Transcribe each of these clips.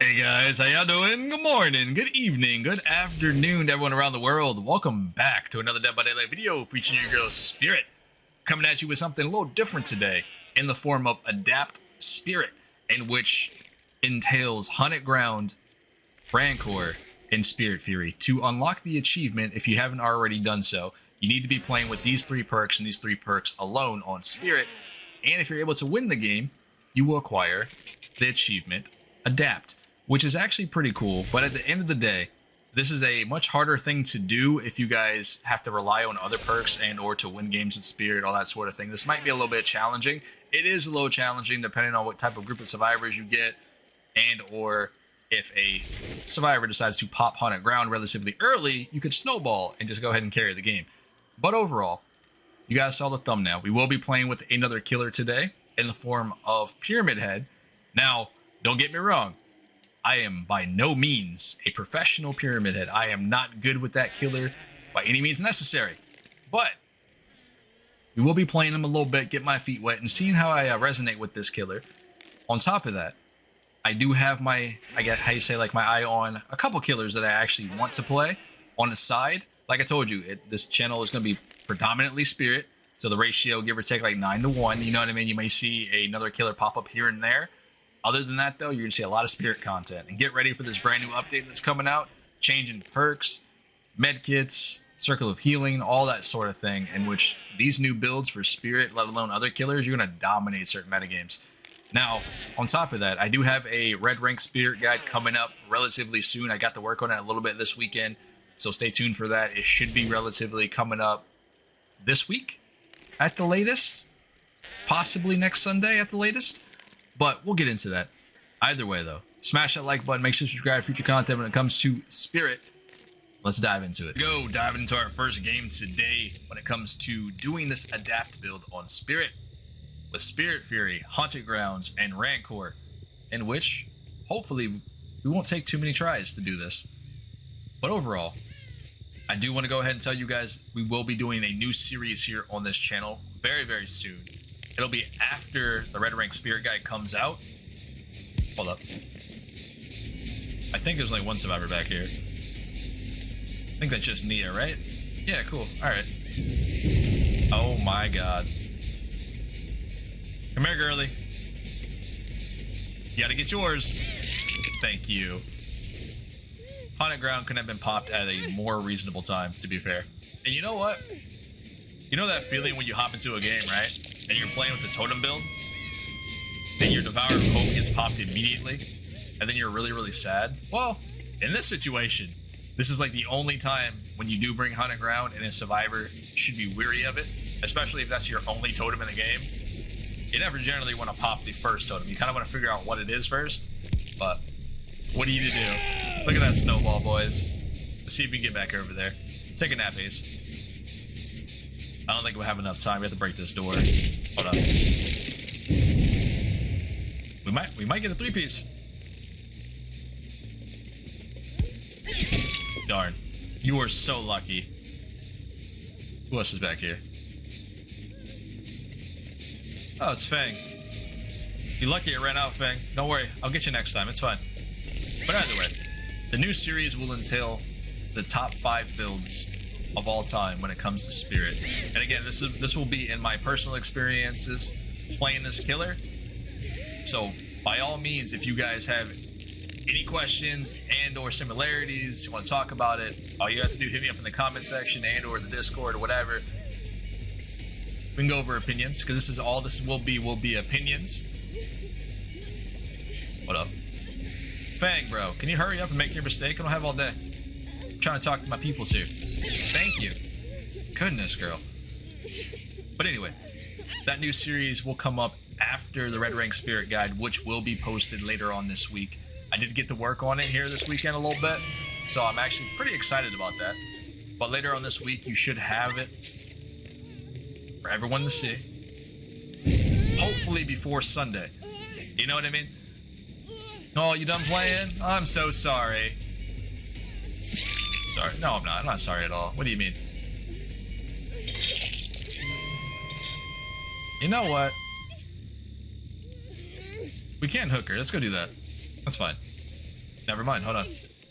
Hey guys, how y'all doing? Good morning, good evening, good afternoon to everyone around the world. Welcome back to another Dead by Daylight video featuring your girl Spirit. Coming at you with something a little different today in the form of ADEPT Spirit, in which entails Haunted Ground, Rancor, and Spirit Fury. To unlock the achievement, if you haven't already done so, you need to be playing with these three perks and these three perks alone on Spirit. And if you're able to win the game, you will acquire the achievement ADEPT, which is actually pretty cool. But at the end of the day, this is a much harder thing to do if you guys have to rely on other perks and or to win games with Spirit, all that sort of thing. This might be a little bit challenging. It is a little challenging depending on what type of group of survivors you get, and or if a survivor decides to pop Haunted Ground relatively early, you could snowball and just go ahead and carry the game. But overall, you guys saw the thumbnail. We will be playing with another killer today in the form of Pyramid Head. Now, don't get me wrong. I am by no means a professional Pyramid Head. I am not good with that killer by any means necessary. But we will be playing him a little bit, get my feet wet, and seeing how I resonate with this killer. On top of that, I do have my, I guess how you say, like my eye on a couple killers that I actually want to play on the side. Like I told you, this channel is going to be predominantly Spirit. So the ratio, give or take, like 9 to 1. You know what I mean? You may see another killer pop up here and there. Other than that, though, you're going to see a lot of Spirit content. And get ready for this brand new update that's coming out. Changing perks, medkits, Circle of Healing, all that sort of thing. In which these new builds for Spirit, let alone other killers, you're going to dominate certain metagames. Now, on top of that, I do have a red rank Spirit guide coming up relatively soon. I got to work on it a little bit this weekend. So stay tuned for that. It should be relatively coming up this week at the latest. Possibly next Sunday at the latest. But we'll get into that. Either way, though, smash that like button. Make sure to subscribe for future content when it comes to Spirit. Let's dive into it. Go dive into our first game today when it comes to doing this ADEPT build on Spirit with Spirit Fury, Haunted Grounds, and Rancor, in which hopefully we won't take too many tries to do this. But overall, I do want to go ahead and tell you guys we will be doing a new series here on this channel very, very soon. It'll be after the Red Rank Spirit Guide comes out. Hold up. I think there's only one survivor back here. I think that's just Nia, right? Yeah, cool. Alright. Oh my god. Come here, girly. You gotta get yours. Thank you. Haunted Ground couldn't have been popped at a more reasonable time, to be fair. And you know what? You know that feeling when you hop into a game, right? And you're playing with the totem build, and your Devourer of Hope gets popped immediately, and then you're really, really sad? Well, in this situation, this is like the only time when you do bring Haunted Ground and a survivor should be weary of it, especially if that's your only totem in the game. You never generally want to pop the first totem. You kind of want to figure out what it is first, but what do you do? Look at that snowball, boys. Let's see if we can get back over there. Take a nap, Ace. I don't think we'll have enough time. We have to break this door. Hold on. We might get a three-piece. Darn. You are so lucky. Who else is back here? Oh, it's Fang. You're lucky it ran out, Fang. Don't worry. I'll get you next time. It's fine. But either way, the new series will entail the top 5 builds of all time when it comes to Spirit. And again, this will be in my personal experiences playing this killer. So by all means, if you guys have any questions and or similarities, you want to talk about it, all you have to do, hit me up in the comment section and or the Discord or whatever. We can go over opinions, because this will be opinions. What up? Fang, bro, can you hurry up and make your mistake? I don't have all day. I'm trying to talk to my peoples here. Thank you. Goodness, girl. But anyway, that new series will come up after the Red Rank Spirit Guide, which will be posted later on this week. I did get to work on it here this weekend a little bit, so I'm actually pretty excited about that. But later on this week, you should have it for everyone to see. Hopefully before Sunday. You know what I mean? Oh, you done playing? I'm so sorry. Sorry. No, I'm not. I'm not sorry at all. What do you mean? You know what? We can hook her. Let's go do that. That's fine. Never mind, hold on.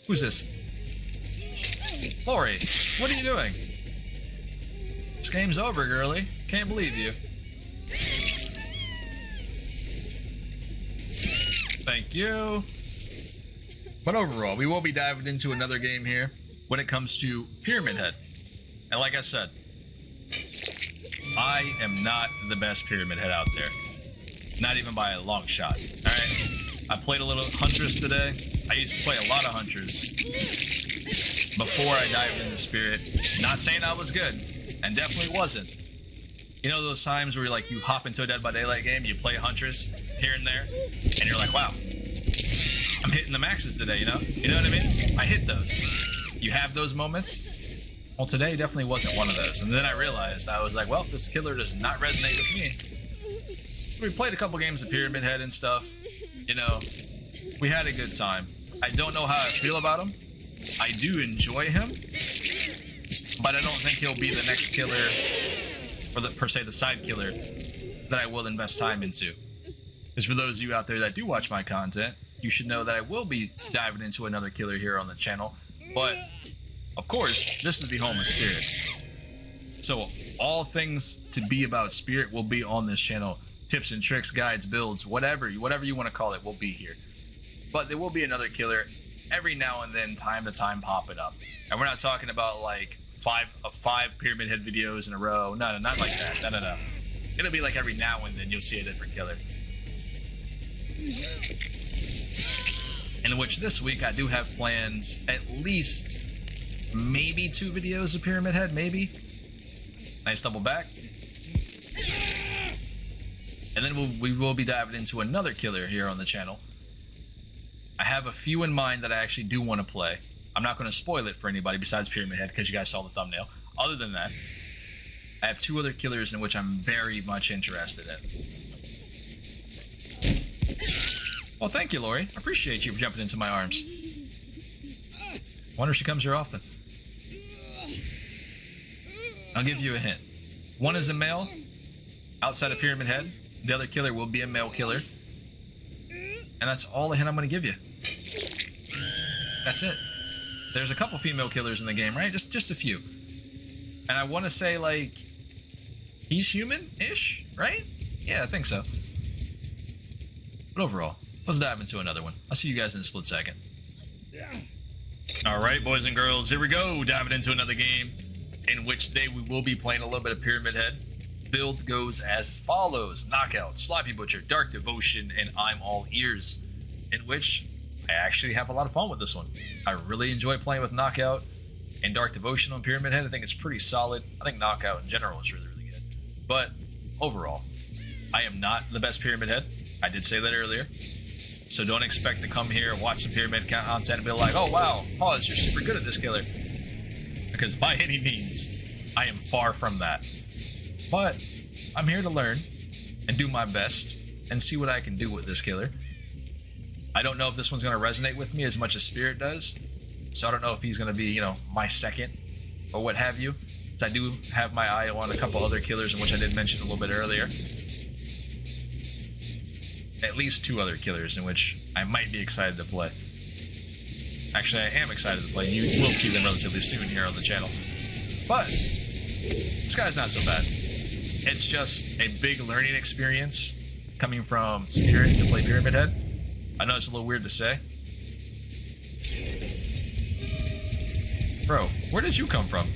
Who's this? Lori, what are you doing? This game's over, girly. Can't believe you. Thank you. But overall, we will be diving into another game here when it comes to Pyramid Head. And like I said, I am not the best Pyramid Head out there. Not even by a long shot. Alright? I played a little Huntress today. I used to play a lot of Huntress before I dived into Spirit. Not saying I was good, and definitely wasn't. You know those times where like you hop into a Dead by Daylight game, you play Huntress here and there, and you're like, wow, I'm hitting the maxes today, you know? You know what I mean? I hit those. You have those moments? Well, today definitely wasn't one of those. And then I realized, I was like, well, this killer does not resonate with me. So we played a couple games of Pyramid Head and stuff. You know, we had a good time. I don't know how I feel about him. I do enjoy him, but I don't think he'll be the next killer, or per se the side killer, that I will invest time into. Because for those of you out there that do watch my content, you should know that I will be diving into another killer here on the channel. But, of course, this is the home of Spirit. So all things to be about Spirit will be on this channel. Tips and tricks, guides, builds, whatever you want to call it will be here. But there will be another killer every now and then, time to time, popping up. And we're not talking about like five Pyramid Head videos in a row. No, not like that. No. It'll be like every now and then you'll see a different killer. In which this week I do have plans, at least maybe 2 videos of Pyramid Head, maybe. Nice double back. And then we will be diving into another killer here on the channel. I have a few in mind that I actually do want to play. I'm not going to spoil it for anybody besides Pyramid Head because you guys saw the thumbnail. Other than that, I have 2 other killers in which I'm very much interested in. Well, thank you, Lori. I appreciate you for jumping into my arms. Wonder if she comes here often. I'll give you a hint. One is a male outside of Pyramid Head. The other killer will be a male killer. And that's all the hint I'm going to give you. That's it. There's a couple female killers in the game, right? Just a few. And I want to say, like, he's human-ish, right? Yeah, I think so. But overall, let's dive into another one. I'll see you guys in a split second. Alright, boys and girls, here we go. Diving into another game in which today we will be playing a little bit of Pyramid Head. Build goes as follows: Knockout, Sloppy Butcher, Dark Devotion, and I'm All Ears. In which I actually have a lot of fun with this one. I really enjoy playing with Knockout and Dark Devotion on Pyramid Head. I think it's pretty solid. I think Knockout in general is really, really good. But overall, I am not the best Pyramid Head. I did say that earlier. So don't expect to come here and watch some Pyramid content and be like, oh wow, Pawse, you're super good at this killer. Because by any means, I am far from that. But I'm here to learn and do my best and see what I can do with this killer. I don't know if this one's going to resonate with me as much as Spirit does. So I don't know if he's going to be, you know, my second or what have you. So I do have my eye on a couple other killers in which I did mention a little bit earlier. At least 2 other killers in which I might be excited to play. Actually, I am excited to play. You will see them relatively soon here on the channel. But this guy's not so bad. It's just a big learning experience coming from Spirit to play Pyramid Head. I know it's a little weird to say. Bro, where did you come from?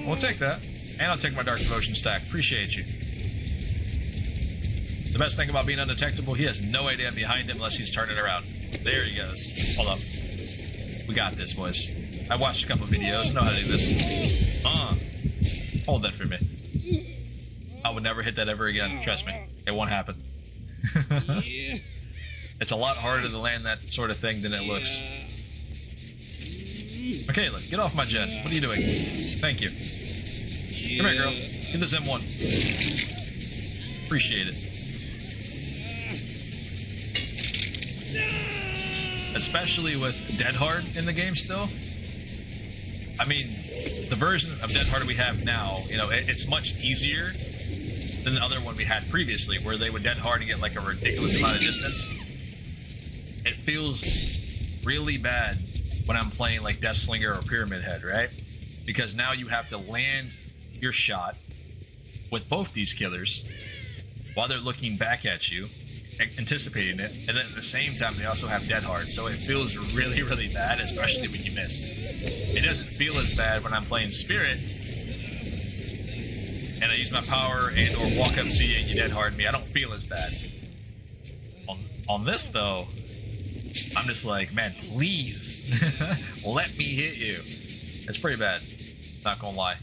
We'll take that. And I'll take my Dark Devotion stack. Appreciate you. The best thing about being undetectable, he has no idea I'm behind him unless he's turning around. There he goes. Hold up. We got this, boys. I watched a couple videos. I know how to do this. Hold that for me. I would never hit that ever again. Trust me. It won't happen. It's a lot harder to land that sort of thing than it looks. Michaela, get off my jet. What are you doing? Thank you. Come here, girl. Get this M1. Appreciate it. Especially with Dead Hard in the game still. I mean, the version of Dead Hard we have now, you know, it's much easier than the other one we had previously, where they would Dead Hard and get like a ridiculous amount of distance. it feels really bad when I'm playing like Death Slinger or Pyramid Head, right? Because now you have to land your shot with both these killers while they're looking back at you, anticipating it, and then at the same time they also have Dead Hard, so it feels really, really bad, especially when you miss. It doesn't feel as bad when I'm playing Spirit and I use my power and or walk up to you and you Dead Hard me. I don't feel as bad. On this though, I'm just like, man, please let me hit you. It's pretty bad, not gonna lie.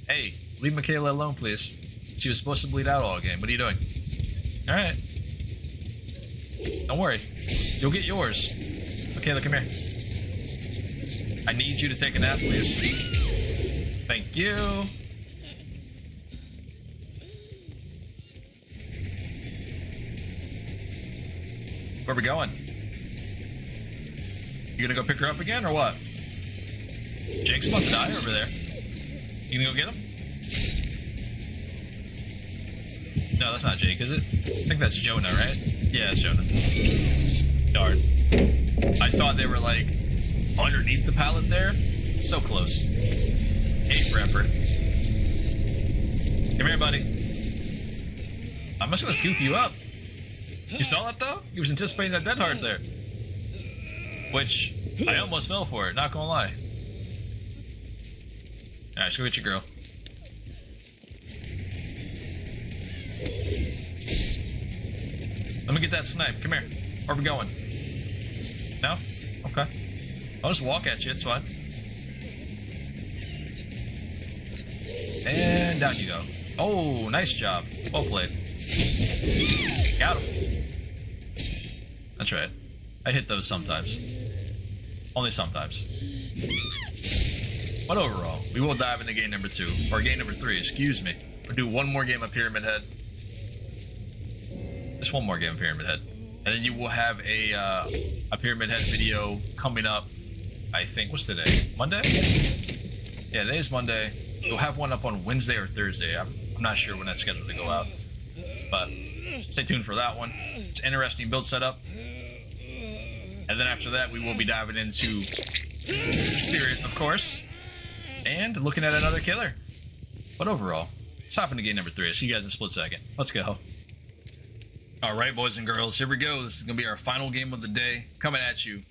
Hey, leave Michaela alone, please. She was supposed to bleed out all game. What are you doing? All right. Don't worry. You'll get yours. Michaela, come here. I need you to take a nap, please. Thank you. Where we going? You gonna go pick her up again, or what? Jake's about to die over there. You gonna go get him? No, that's not Jake, is it? I think that's Jonah, right? Yeah, it's Jonah. Darn. I thought they were like underneath the pallet there. So close. A for effort. Come here, buddy. I'm just gonna scoop you up. You saw that though? He was anticipating that Dead Hard there. Which, I almost fell for it, not gonna lie. Alright, let's go get your girl. Let me get that snipe. Come here. Where are we going? No? Okay. I'll just walk at you. It's fine. And down you go. Oh, nice job. Well played. Got him. That's right. I hit those sometimes. Only sometimes. But overall, we will dive into game number 2. Or game number 3, excuse me. We'll do one more game of Pyramid Head. Just one more game of Pyramid Head. And then you will have a Pyramid Head video coming up, I think, what's today? Monday? Yeah, today's Monday. You'll have one up on Wednesday or Thursday. I'm not sure when that's scheduled to go out. But stay tuned for that one. It's an interesting build setup. And then after that, we will be diving into Spirit, of course. And looking at another killer. But overall, let's hop into game number 3. I'll see you guys in a split second. Let's go. Alright, boys and girls, here we go. This is going to be our final game of the day. Coming at you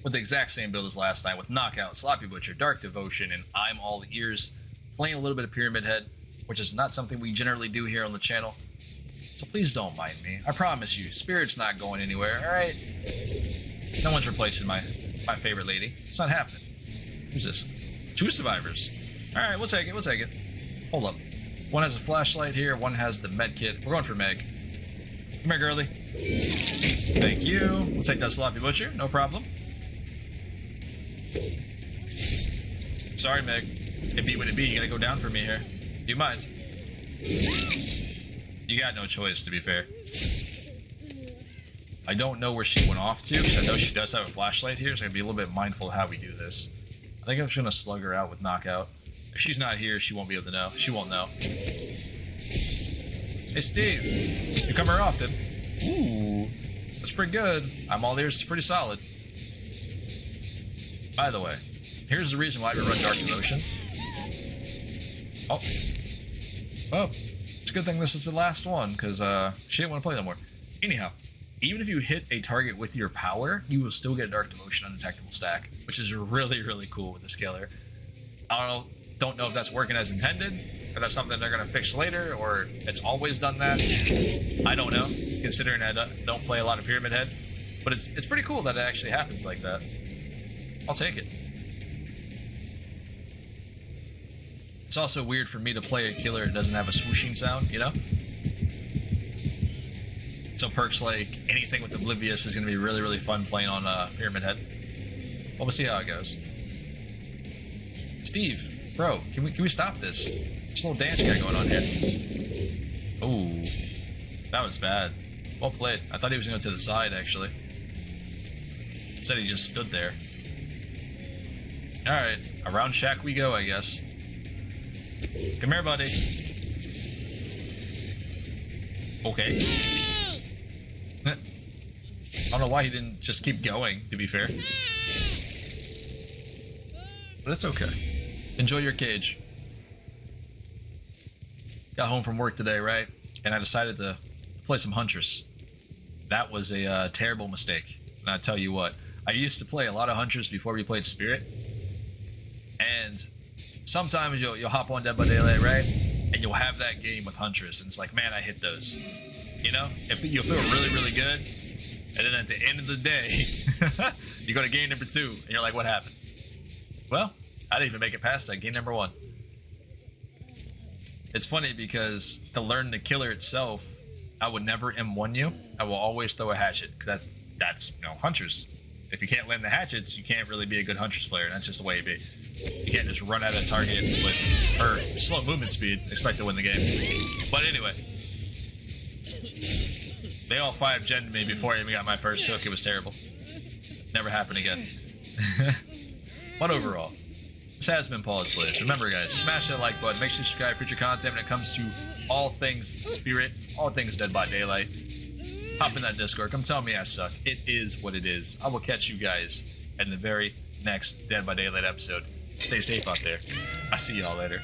with the exact same build as last night with Knockout, Sloppy Butcher, Dark Devotion, and I'm all ears. Playing a little bit of Pyramid Head, which is not something we generally do here on the channel. So please don't mind me. I promise you, Spirit's not going anywhere, alright? No one's replacing my favorite lady. It's not happening. Who's this? 2 survivors. Alright, we'll take it, we'll take it. Hold up. One has a flashlight here, one has the med kit. We're going for Meg. Come here, girly. Thank you. We'll take that Sloppy Butcher, no problem. Sorry, Meg. It be what it be. You gotta go down for me here. Do you mind? You got no choice, to be fair. I don't know where she went off to, because I know she does have a flashlight here, so I'm gonna be a little bit mindful of how we do this. I think I'm just gonna slug her out with Knockout. If she's not here, she won't be able to know. She won't know. Hey, Steve. You come here often. Ooh. That's pretty good. I'm all ears. It's pretty solid. By the way, here's the reason why we run Dark Devotion. Oh. Well, it's a good thing this is the last one, because she didn't want to play no more. Anyhow, even if you hit a target with your power, you will still get Dark Devotion Undetectable stack, which is really, really cool with this killer. I don't know if that's working as intended, or that's something they're going to fix later, or it's always done that. I don't know, considering I don't play a lot of Pyramid Head. But it's pretty cool that it actually happens like that. I'll take it. It's also weird for me to play a killer that doesn't have a swooshing sound, you know? So perks like anything with Oblivious is going to be really, really fun playing on Pyramid Head. Well, we'll see how it goes. Steve, bro, can we stop this? There's a little dance we got going on here. Oh, that was bad. Well played. I thought he was going to go to the side, actually. Instead, he just stood there. Alright, around shack we go, I guess. Come here, buddy. Okay. don't know why he didn't just keep going, to be fair. But it's okay. Enjoy your cage. Got home from work today, right? And I decided to play some Huntress. That was a terrible mistake. And I tell you what, I used to play a lot of Huntress before we played Spirit. And sometimes you'll hop on Dead by Daylight, right? And you'll have that game with Huntress, and it's like, man, I hit those. You know? You'll feel really, really good. And then at the end of the day, you go to game number 2, and you're like, what happened? Well, I didn't even make it past that, game number 1. It's funny because to learn the killer itself, I would never M1 you. I will always throw a hatchet, because that's Huntress. If you can't land the hatchets, you can't really be a good Huntress player. That's just the way it be. You can't just run at a target with her slow movement speed, expect to win the game. But anyway, they all 5-gen'd me before I even got my first hook. It was terrible. Never happened again. But overall, this has been Pawse Plays. Remember, guys, smash that like button. Make sure you subscribe for future content when it comes to all things Spirit, all things Dead by Daylight. Hop in that Discord. Come tell me I suck. It is what it is. I will catch you guys in the very next Dead by Daylight episode. Stay safe out there. I'll see y'all later.